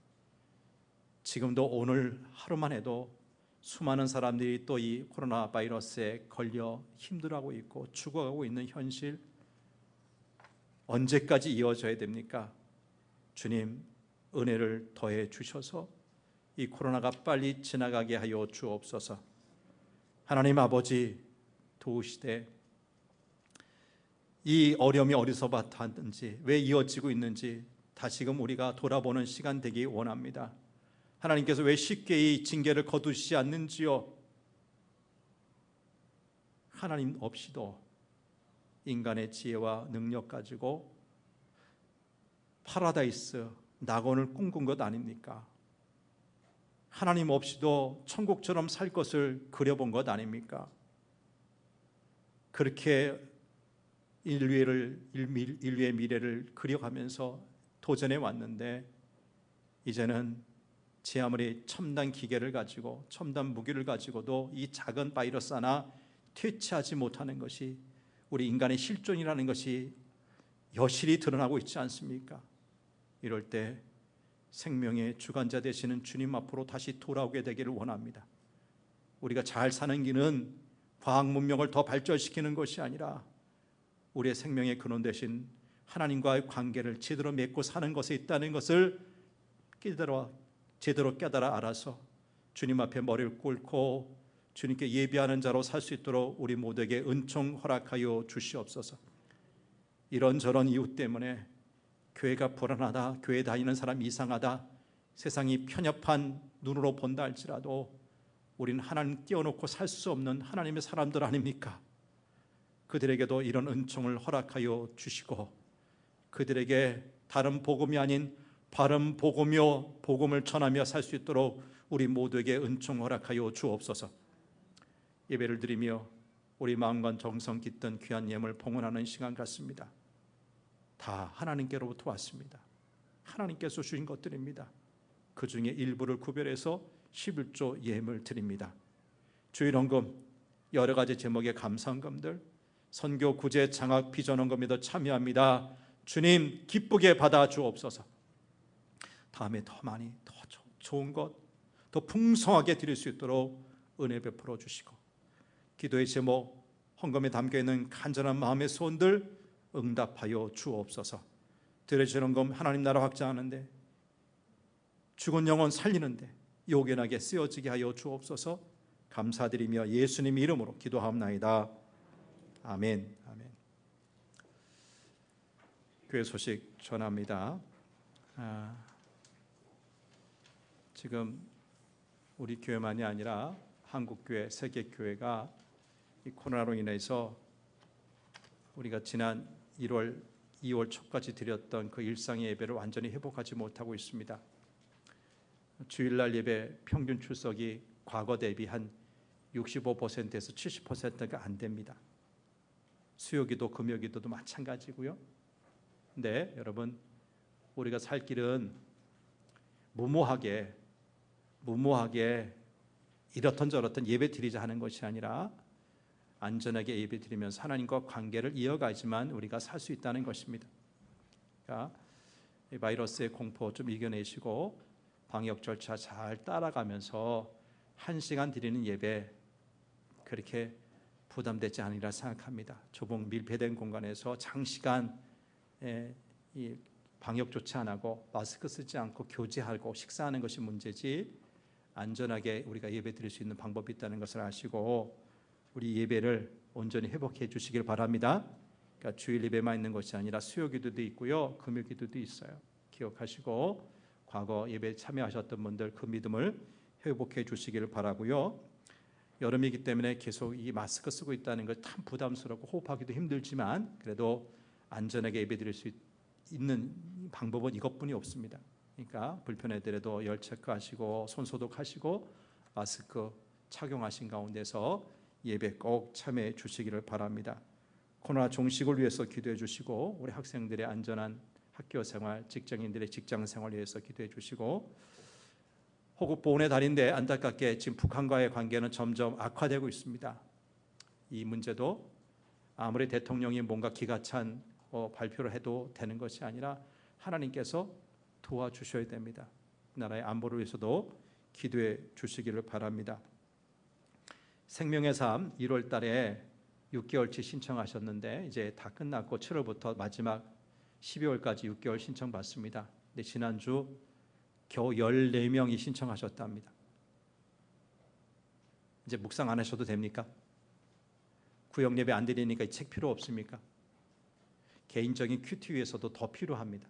지금도 오늘 하루만 해도 수많은 사람들이 또 이 코로나 바이러스에 걸려 힘들어하고 있고 죽어가고 있는 현실, 언제까지 이어져야 됩니까? 주님, 은혜를 더해 주셔서 이 코로나가 빨리 지나가게 하여 주옵소서. 하나님 아버지, 도우시되 이 어려움이 어디서부터 왔는지, 왜 이어지고 있는지 다시금 우리가 돌아보는 시간 되기 원합니다. 하나님께서 왜 쉽게 이 징계를 거두시지 않는지요? 하나님 없이도 인간의 지혜와 능력 가지고 파라다이스, 낙원을 꿈꾼 것 아닙니까? 하나님 없이도 천국처럼 살 것을 그려본 것 아닙니까? 그렇게 인류의 미래를 그려가면서 도전해 왔는데 이제는 제 아무리 첨단 기계를 가지고 첨단 무기를 가지고도 이 작은 바이러스 하나 퇴치하지 못하는 것이 우리 인간의 실존이라는 것이 여실히 드러나고 있지 않습니까? 이럴 때 생명의 주관자 되시는 주님 앞으로 다시 돌아오게 되기를 원합니다. 우리가 잘 사는 길은 과학 문명을 더 발전시키는 것이 아니라 우리의 생명의 근원 되신 하나님과의 관계를 제대로 맺고 사는 것에 있다는 것을 제대로 깨달아 알아서 주님 앞에 머리를 꿇고 주님께 예배하는 자로 살 수 있도록 우리 모두에게 은총 허락하여 주시옵소서. 이런저런 이유 때문에 교회가 불안하다, 교회 다니는 사람 이상하다, 세상이 편협한 눈으로 본다 할지라도 우리는 하나님 띄워놓고 살 수 없는 하나님의 사람들 아닙니까? 그들에게도 이런 은총을 허락하여 주시고 그들에게 다른 복음이 아닌 바른 복음이요 복음을 전하며 살 수 있도록 우리 모두에게 은총 허락하여 주옵소서. 예배를 드리며 우리 마음과 정성 깃든 귀한 예물 봉헌하는 시간 같습니다. 다 하나님께로부터 왔습니다. 하나님께서 주신 것들입니다. 그 중에 일부를 구별해서 11조 예물 드립니다. 주일헌금 여러 가지 제목의 감사헌금들, 선교 구제 장학 비전 헌금에도 참여합니다. 주님 기쁘게 받아 주옵소서. 다음에 더 많이 더 좋은 것, 더 풍성하게 드릴 수 있도록 은혜 베풀어 주시고 기도의 제목, 헌금에 담겨있는 간절한 마음의 소원들 응답하여 주옵소서. 드려진 헌금 하나님 나라 확장하는데, 죽은 영혼 살리는데 요긴하게 쓰여지게 하여 주옵소서. 감사드리며 예수님 이름으로 기도하옵나이다. 아멘. 아멘. 교회 소식 전합니다. 지금 우리 교회만이 아니라 한국교회, 세계교회가 이 코로나로 인해서 우리가 지난 1월, 2월 초까지 드렸던 그 일상의 예배를 완전히 회복하지 못하고 있습니다. 주일날 예배 평균 출석이 과거 대비 한 65%에서 70%가 안 됩니다. 수요기도, 금요기도도 마찬가지고요. 근데 여러분, 우리가 살 길은 무모하게 이렇던 저렇던 예배 드리자 하는 것이 아니라 안전하게 예배 드리면서 하나님과 관계를 이어가지만 우리가 살 수 있다는 것입니다. 그러니까 이 바이러스의 공포 좀 이겨내시고 방역 절차 잘 따라가면서 1시간 드리는 예배 그렇게 부담되지 않으리라 생각합니다. 좁은 밀폐된 공간에서 장시간 이 방역 조치 안 하고 마스크 쓰지 않고 교제하고 식사하는 것이 문제지 안전하게 우리가 예배 드릴 수 있는 방법이 있다는 것을 아시고 우리 예배를 온전히 회복해 주시길 바랍니다. 그러니까 주일 예배만 있는 것이 아니라 수요 기도도 있고요, 금요 기도도 있어요. 기억하시고 과거 예배에 참여하셨던 분들 그 믿음을 회복해 주시기를 바라고요. 여름이기 때문에 계속 이 마스크 쓰고 있다는 것 참 부담스럽고 호흡하기도 힘들지만 그래도 안전하게 예배드릴 수 있는 방법은 이것뿐이 없습니다. 그러니까 불편하더라도 열 체크하시고 손 소독하시고 마스크 착용하신 가운데서 예배 꼭 참여해 주시기를 바랍니다. 코로나 종식을 위해서 기도해 주시고 우리 학생들의 안전한 학교 생활, 직장인들의 직장 생활을 위해서 기도해 주시고 호국 보훈의 달인데 안타깝게 지금 북한과의 관계는 점점 악화되고 있습니다. 이 문제도 아무리 대통령이 뭔가 기가찬 발표를 해도 되는 것이 아니라 하나님께서 도와주셔야 됩니다. 나라의 안보를 위해서도 기도해 주시기를 바랍니다. 생명의 삶 1월 달에 6개월치 신청하셨는데 이제 다 끝났고 7월부터 마지막 12월까지 6개월 신청 받습니다. 근데 지난주 겨우 14명이 신청하셨답니다. 이제 묵상 안 하셔도 됩니까? 구역 예배 안 드리니까 이 책 필요 없습니까? 개인적인 큐티 위해서도 더 필요합니다.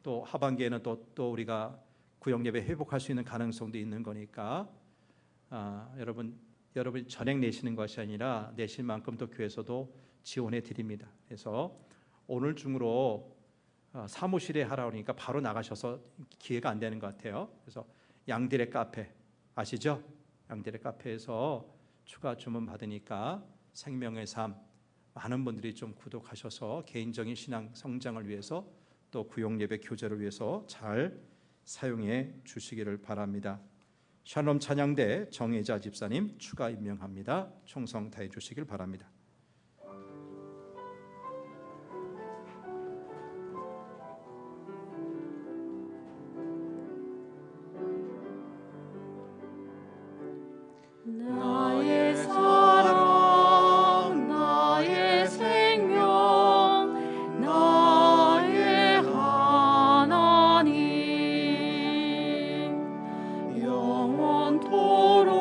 또 하반기에는 또 우리가 구역 예배 회복할 수 있는 가능성도 있는 거니까 여러분이 전액 내시는 것이 아니라 내실 만큼 또 교회에서도 지원해 드립니다. 그래서 오늘 중으로 사무실에 하라고 하니까 바로 나가셔서 기회가 안 되는 것 같아요. 그래서 양디레 카페 아시죠? 양디레 카페에서 추가 주문 받으니까 생명의 삶 많은 분들이 좀 구독하셔서 개인적인 신앙 성장을 위해서 또 구역 예배 교제를 위해서 잘 사용해 주시기를 바랍니다. 샬롬 찬양대 정혜자 집사님 추가 임명합니다. 총성 다해 주시길 바랍니다. 나의 사랑, 나의 생명, 나의 하나님, 영원토록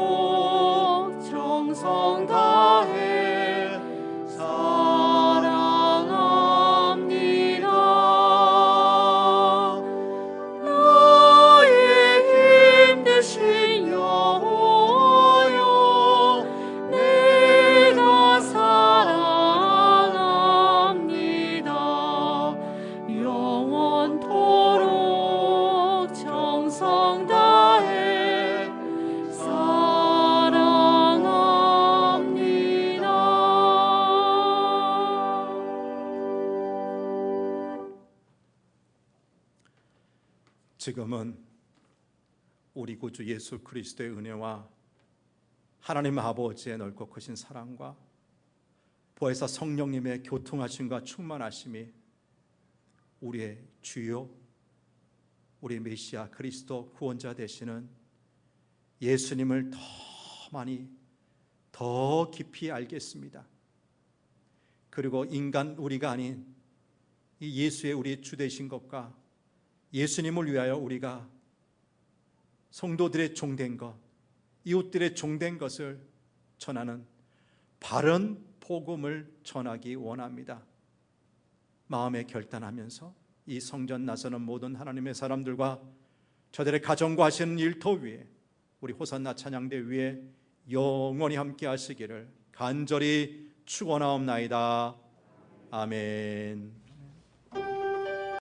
정성 다해 사랑합니다. 나의 힘 되신 여호와여, 내가 사랑합니다. 영원토록 정성 다해 사랑합니다. 지금은 우리 구주 예수 그리스도의 은혜와 하나님 아버지의 넓고 크신 사랑과 보혜사 성령님의 교통하심과 충만하심이 우리의 주요 우리 메시아 그리스도 구원자 되시는 예수님을 더 많이 더 깊이 알겠습니다. 그리고 인간 우리가 아닌 이 예수의 우리 주 되신 것과 예수님을 위하여 우리가 성도들의 종된 것, 이웃들의 종된 것을 전하는 바른 복음을 전하기 원합니다. 마음에 결단하면서 이 성전 나서는 모든 하나님의 사람들과 저들의 가정과 하시는 일터 위에 우리 호산나 찬양대 위에 영원히 함께 하시기를 간절히 축원하옵나이다. 아멘.